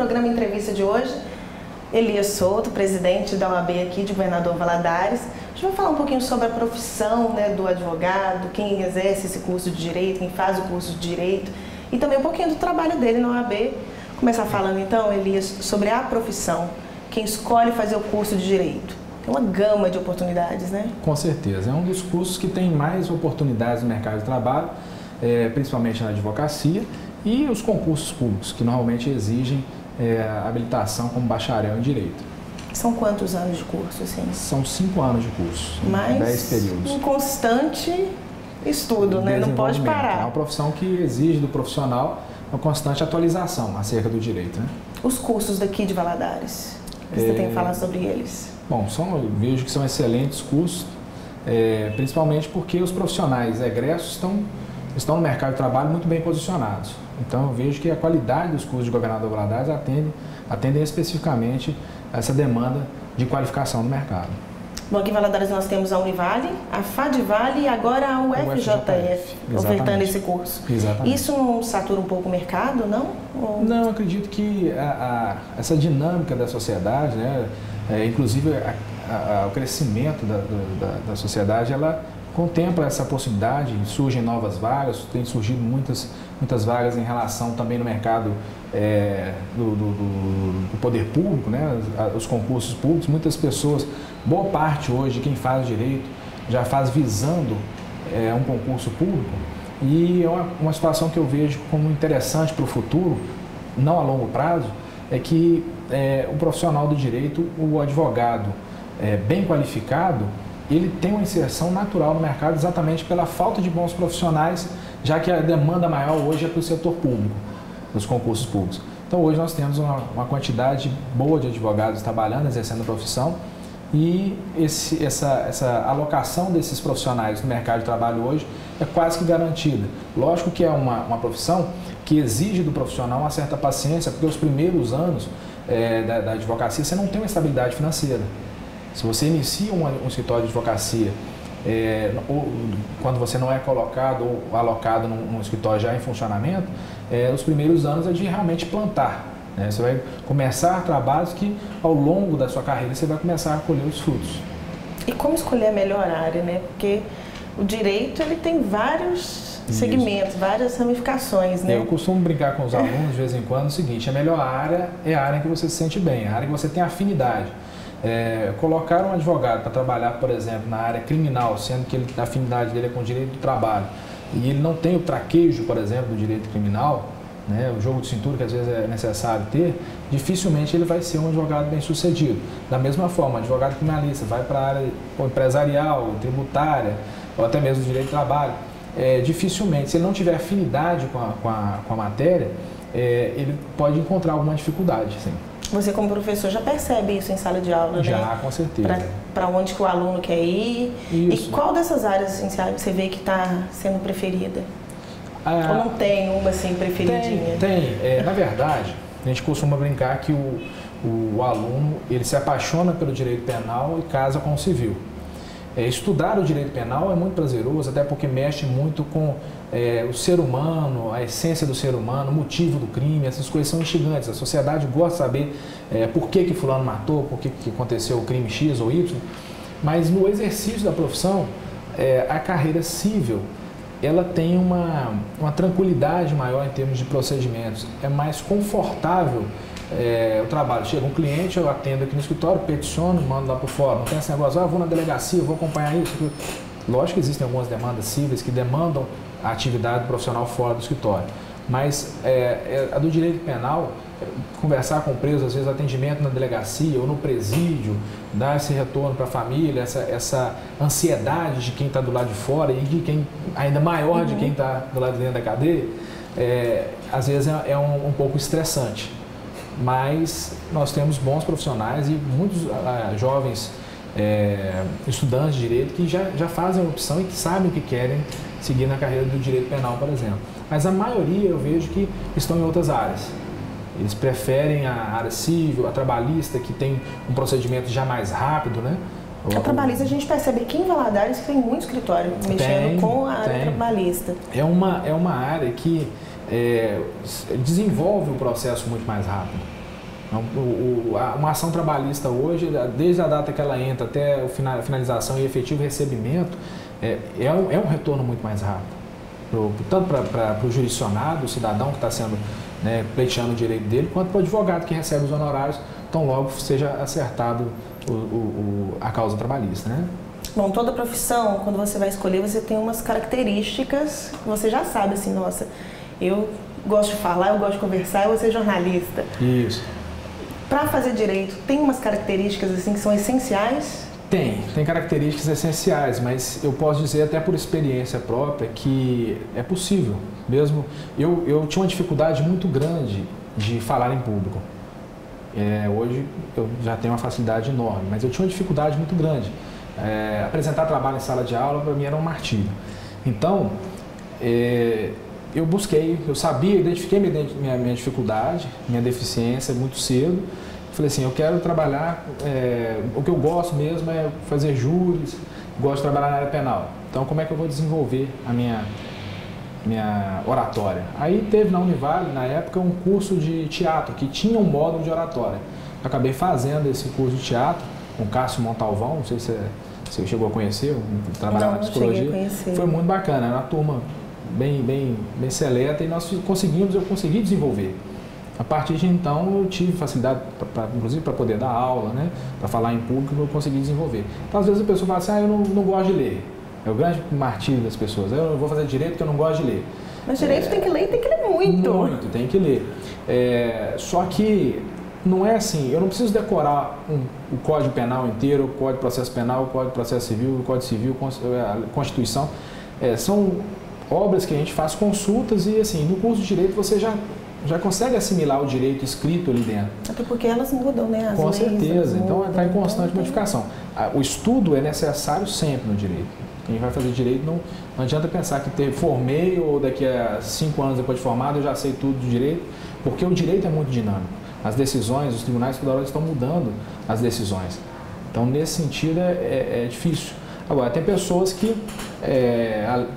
programa Entrevista de hoje, Elias Souto, presidente da OAB aqui de Governador Valadares. A gente vai falar um pouquinho sobre a profissão, né, do advogado, quem exerce esse curso de Direito, quem faz o curso de Direito e também um pouquinho do trabalho dele na OAB. Começar falando então, Elias, sobre a profissão, quem escolhe fazer o curso de Direito. Tem uma gama de oportunidades, né? Com certeza, é um dos cursos que tem mais oportunidades no mercado de trabalho, principalmente na advocacia, e os concursos públicos, que normalmente exigem habilitação como bacharel em Direito. São quantos anos de curso, assim? São 5 anos de curso, 10 períodos. Um constante estudo, né? Não pode parar. É uma profissão que exige do profissional uma constante atualização acerca do direito, né? Os cursos daqui de Valadares, você tem que falar sobre eles? Bom, eu vejo que são excelentes cursos, principalmente porque os profissionais egressos estão no mercado de trabalho muito bem posicionados. Então, eu vejo que a qualidade dos cursos de Governador Valadares atendem especificamente a essa demanda de qualificação no mercado. Bom, aqui em Valadares nós temos a Univale, a FADVale e agora a UFJF ofertando esse curso. Exatamente. Isso não satura um pouco o mercado, não? Não, eu acredito que essa dinâmica da sociedade, né, inclusive o crescimento da sociedade, ela contempla essa possibilidade, surgem novas vagas, tem surgido muitas vagas em relação também no mercado do poder público, né? Os concursos públicos. Muitas pessoas, boa parte hoje de quem faz direito já faz visando um concurso público, e é uma situação que eu vejo como interessante para o futuro, não a longo prazo, é que o profissional do direito, o advogado bem qualificado, ele tem uma inserção natural no mercado exatamente pela falta de bons profissionais, já que a demanda maior hoje é para o setor público, dos concursos públicos. Então hoje nós temos uma quantidade boa de advogados trabalhando, exercendo a profissão, e essa alocação desses profissionais no mercado de trabalho hoje é quase que garantida. Lógico que é uma profissão que exige do profissional uma certa paciência, porque os primeiros anos da advocacia você não tem uma estabilidade financeira. Se você inicia um escritório de advocacia, quando você não é colocado ou alocado num escritório já em funcionamento, os primeiros anos é de realmente plantar. Né? Você vai começar trabalhos que ao longo da sua carreira você vai começar a colher os frutos. E como escolher a melhor área, né? Porque o direito ele tem vários segmentos, várias ramificações, né? Eu costumo brincar com os alunos de vez em quando o seguinte: a melhor área é a área em que você se sente bem, a área que você tem afinidade. Colocar um advogado para trabalhar, por exemplo, na área criminal, sendo que a afinidade dele é com o direito do trabalho, e ele não tem o traquejo, por exemplo, do direito criminal, né, o jogo de cintura que às vezes é necessário ter, dificilmente ele vai ser um advogado bem sucedido. Da mesma forma, um advogado criminalista vai para a área empresarial, tributária, ou até mesmo direito do trabalho, dificilmente, se ele não tiver afinidade com a matéria, ele pode encontrar alguma dificuldade, sim. Você, como professor, já percebe isso em sala de aula, já, né? Já, com certeza. Para onde que o aluno quer ir. Isso. E qual dessas áreas assim, você vê que está sendo preferida? Ou não tem uma assim preferidinha? Tem. Na verdade, a gente costuma brincar que o aluno ele se apaixona pelo direito penal e casa com o civil. Estudar o direito penal é muito prazeroso, até porque mexe muito com o ser humano, a essência do ser humano, o motivo do crime. Essas coisas são instigantes. A sociedade gosta de saber por que fulano matou, por que aconteceu o crime X ou Y. Mas no exercício da profissão, a carreira civil, ela tem uma tranquilidade maior em termos de procedimentos. É mais confortável o trabalho. Chega um cliente, eu atendo aqui no escritório, peticiono, mando lá por fora. Não tem esse negócio, vou na delegacia, vou acompanhar isso. Lógico que existem algumas demandas cíveis que demandam a atividade profissional fora do escritório. Mas a do direito penal, conversar com o preso, às vezes atendimento na delegacia ou no presídio, dar esse retorno para a família, essa ansiedade de quem está do lado de fora e de quem ainda maior de quem está do lado de dentro da cadeia, às vezes é um pouco estressante. Mas nós temos bons profissionais e muitos jovens estudantes de direito que já fazem a opção e que sabem o que querem seguir na carreira do direito penal, por exemplo. Mas a maioria eu vejo que estão em outras áreas. Eles preferem a área civil, a trabalhista, que tem um procedimento já mais rápido, né? A trabalhista a gente percebe aqui em Valadares que tem muito escritório mexendo com a área trabalhista. É uma área que desenvolve o processo muito mais rápido. Uma ação trabalhista hoje, desde a data que ela entra até a finalização e efetivo recebimento, é um retorno muito mais rápido. Tanto para o jurisdicionado, o cidadão que está sendo, né, pleiteando o direito dele, quanto para o advogado que recebe os honorários, tão logo seja acertado a causa trabalhista, né? Bom, toda profissão, quando você vai escolher, você tem umas características que você já sabe, assim, nossa, eu gosto de falar, eu gosto de conversar, eu vou ser jornalista. Isso. Para fazer direito, tem umas características assim que são essenciais? Tem características essenciais, mas eu posso dizer até por experiência própria que é possível. Mesmo eu tinha uma dificuldade muito grande de falar em público. Hoje eu já tenho uma facilidade enorme, mas eu tinha uma dificuldade muito grande. Apresentar trabalho em sala de aula para mim era um martírio. Então, eu busquei, eu sabia, identifiquei minha dificuldade, minha deficiência muito cedo. Falei assim, eu quero trabalhar, o que eu gosto mesmo é fazer júris, gosto de trabalhar na área penal. Então, como é que eu vou desenvolver a minha oratória? Aí teve na Univale, na época, um curso de teatro, que tinha um módulo de oratória. Eu acabei fazendo esse curso de teatro com Cássio Montalvão, não sei se você chegou a conhecer, trabalhava na psicologia. Foi muito bacana, era uma turma bem seleta e eu consegui desenvolver. A partir de então, eu tive facilidade, inclusive para poder dar aula, né? Para falar em público, eu consegui desenvolver. Então, às vezes a pessoa fala assim, eu não gosto de ler. É o grande martírio das pessoas. Eu vou fazer direito porque eu não gosto de ler. Mas direito tem que ler e tem que ler muito. Muito, tem que ler. Só que não é assim, eu não preciso decorar o Código Penal inteiro, o Código de Processo Penal, o Código de Processo Civil, o Código Civil, a Constituição. São obras que a gente faz consultas e, assim, no curso de Direito você já consegue assimilar o direito escrito ali dentro. Até porque elas mudam, né? As Com leis, certeza, então está em constante então, modificação. O estudo é necessário sempre no direito. Quem vai fazer direito não adianta pensar que formei ou daqui a 5 anos depois de formado eu já sei tudo do direito, porque o direito é muito dinâmico. As decisões, os tribunais toda hora estão mudando as decisões. Então, nesse sentido, é difícil. Agora, tem pessoas que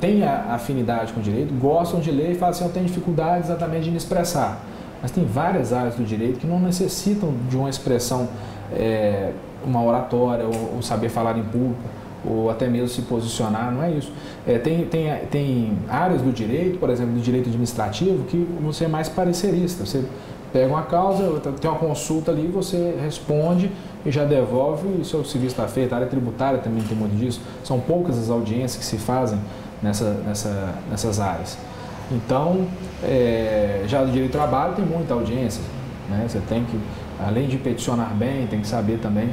têm a afinidade com o direito, gostam de ler e falam assim, eu tenho dificuldade exatamente de me expressar. Mas tem várias áreas do direito que não necessitam de uma expressão, uma oratória, ou saber falar em público, ou até mesmo se posicionar, não é isso. Tem áreas do direito, por exemplo, do direito administrativo, que você é mais parecerista. Você pega uma causa, tem uma consulta ali, você responde e já devolve e o seu serviço está feito. A área tributária também tem muito disso. São poucas as audiências que se fazem nessas áreas. Então, já do direito do trabalho tem muita audiência, né? Você tem que, além de peticionar bem, tem que saber também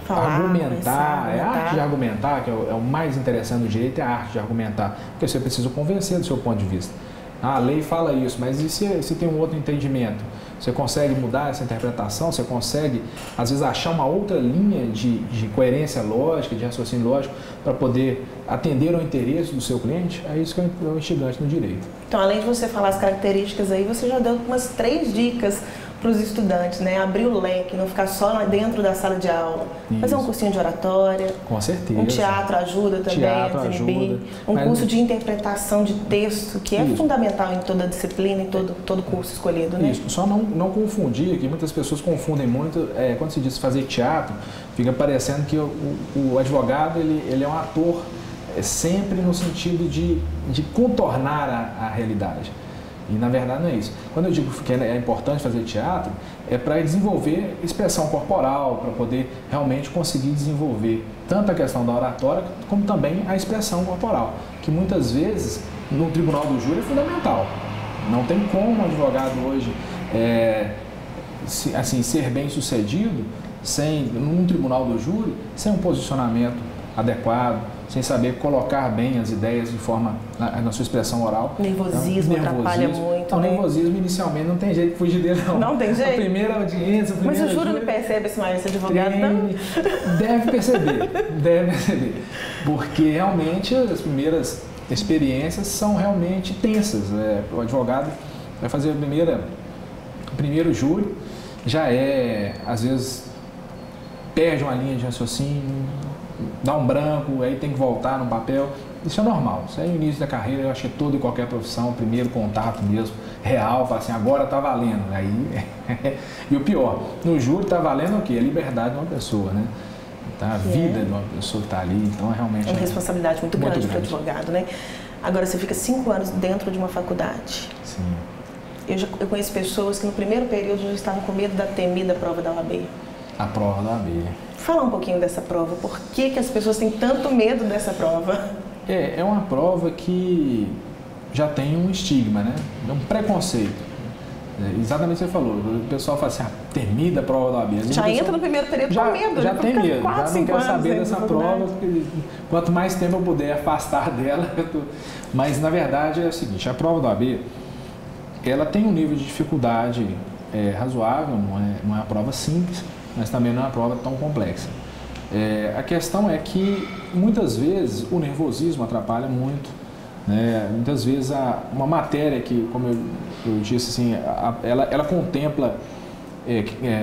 argumentar. A arte de argumentar, que é o mais interessante do direito, é a arte de argumentar, porque você precisa convencer do seu ponto de vista. A lei fala isso, mas e se tem um outro entendimento? Você consegue mudar essa interpretação? Você consegue, às vezes, achar uma outra linha de coerência lógica, de raciocínio lógico, para poder atender ao interesse do seu cliente? É isso que é o instigante no direito. Então, além de você falar as características aí, você já deu umas 3 dicas para os estudantes, né? Abrir o leque, não ficar só lá dentro da sala de aula. Isso. Fazer um cursinho de oratória. Com certeza. Um teatro ajuda também a desinibir. Um curso de interpretação de texto, que é fundamental em toda disciplina, em todo curso escolhido, né? Isso. Só não confundir, que muitas pessoas confundem muito, quando se diz fazer teatro, fica parecendo que o advogado ele é um ator sempre no sentido de contornar a realidade. E, na verdade, não é isso. Quando eu digo que é importante fazer teatro, é para desenvolver expressão corporal, para poder realmente conseguir desenvolver tanto a questão da oratória, como também a expressão corporal, que muitas vezes, no tribunal do júri, é fundamental. Não tem como um advogado hoje ser bem sucedido num tribunal do júri, sem um posicionamento adequado, sem saber colocar bem as ideias de forma na sua expressão oral. Nervosismo atrapalha muito. Então, nervosismo inicialmente não tem jeito de fugir dele, não. Não tem jeito? A primeira audiência, Mas o júri não percebe esse advogado, não? Deve perceber. Porque realmente as primeiras experiências são realmente tensas. O advogado vai fazer o primeiro júri, já às vezes, perde uma linha de raciocínio, dá um branco, aí tem que voltar no papel. Isso é normal, isso é o início da carreira, eu acho que todo e qualquer profissão, o primeiro contato mesmo, real, fala assim, agora está valendo. Aí, e o pior, no júri está valendo o quê? A liberdade de uma pessoa, né? Tá? A vida de uma pessoa que está ali, então realmente... É uma responsabilidade muito grande para o advogado, né? Agora, você fica 5 anos dentro de uma faculdade. Sim. Eu conheço pessoas que no primeiro período já estavam com medo da temida prova da OAB. A prova da OAB. Fala um pouquinho dessa prova, por que as pessoas têm tanto medo dessa prova? É uma prova que já tem um estigma, né? É um preconceito. Exatamente o que você falou. O pessoal fala assim, temida a prova da OAB. Já entra no primeiro período com medo. Já tem medo, 4, já não quer saber dessa prova. Quanto mais tempo eu puder afastar dela. Mas, na verdade, é o seguinte, a prova da OAB, ela tem um nível de dificuldade razoável, não é uma prova simples, mas também não é uma prova tão complexa. A questão é que, muitas vezes, o nervosismo atrapalha muito, né? Muitas vezes, uma matéria que, como eu disse, assim, ela contempla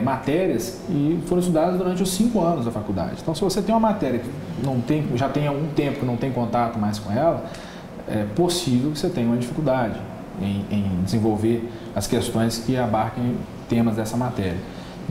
matérias e foram estudadas durante os 5 anos da faculdade. Então, se você tem uma matéria que já tem algum tempo que não tem contato mais com ela, é possível que você tenha uma dificuldade em desenvolver as questões que abarquem temas dessa matéria.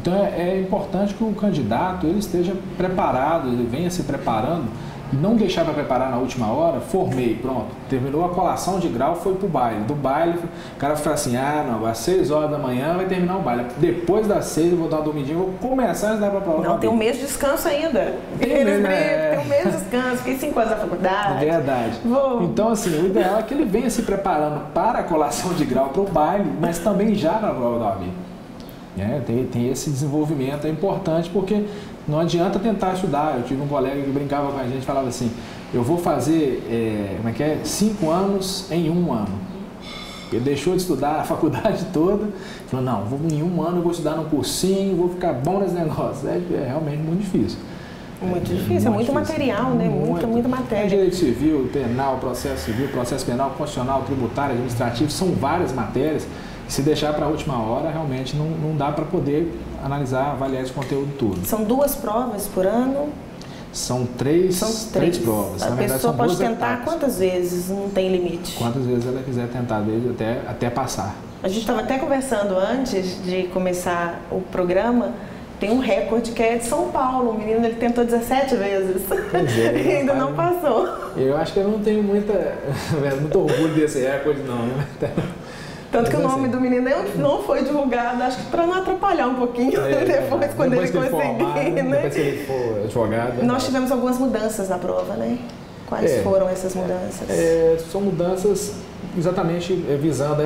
Então é importante que o candidato ele esteja preparado, ele venha se preparando e não deixar para preparar na última hora, formei, pronto, terminou a colação de grau, foi para o baile. Do baile, o cara fala assim, não, às 6 horas da manhã vai terminar o baile. Depois das 6 eu vou dar uma dormidinha, vou começar a estudar para a prova. Não, tem um mês de descanso ainda. Tem um mês de descanso, fiquei 5 anos na faculdade. Verdade. Então, assim, o ideal é que ele venha se preparando para a colação de grau, para o baile, mas também já na prova da OAB. Tem esse desenvolvimento, é importante porque não adianta tentar estudar. Eu tive um colega que brincava com a gente, falava assim, eu vou fazer 5 anos em 1 ano. Ele deixou de estudar a faculdade toda, falou, não, em 1 ano eu vou estudar num cursinho, vou ficar bom nesse negócio. É realmente muito difícil. Muito difícil, é muito material, né? Muita matéria. Direito civil, penal, processo penal, constitucional, tributário, administrativo, são várias matérias. Se deixar para a última hora, realmente não dá para poder analisar, avaliar esse conteúdo todo. São 2 provas por ano? São três provas. A pessoa pode tentar quantas vezes? Não tem limite? Quantas vezes ela quiser tentar, até passar. A gente estava até conversando antes de começar o programa, tem um recorde que é de São Paulo. O menino ele tentou 17 vezes e ainda não passou. Eu acho que eu não tenho muito orgulho desse recorde, não. Né? Tanto que o nome do menino não foi divulgado, acho que para não atrapalhar um pouquinho depois, quando ele conseguir, né? Depois que ele for advogado. Nós tivemos algumas mudanças na prova, né? Quais foram essas mudanças? São mudanças exatamente visando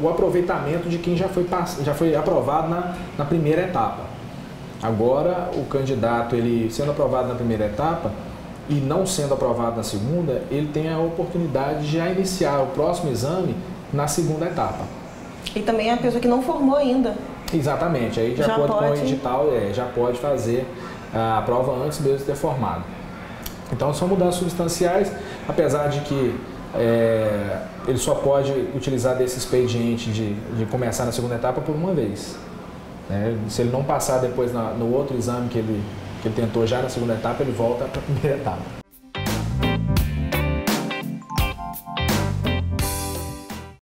o aproveitamento de quem já foi aprovado na primeira etapa. Agora, o candidato, ele sendo aprovado na primeira etapa e não sendo aprovado na segunda, ele tem a oportunidade de já iniciar o próximo exame na segunda etapa. E também a pessoa que não formou ainda. Exatamente, aí de acordo com o edital, já pode fazer a prova antes mesmo de ter formado. Então são mudanças substanciais, apesar de que ele só pode utilizar desse expediente de começar na segunda etapa por uma vez. Se ele não passar depois no outro exame que ele tentou já na segunda etapa, ele volta para a primeira etapa.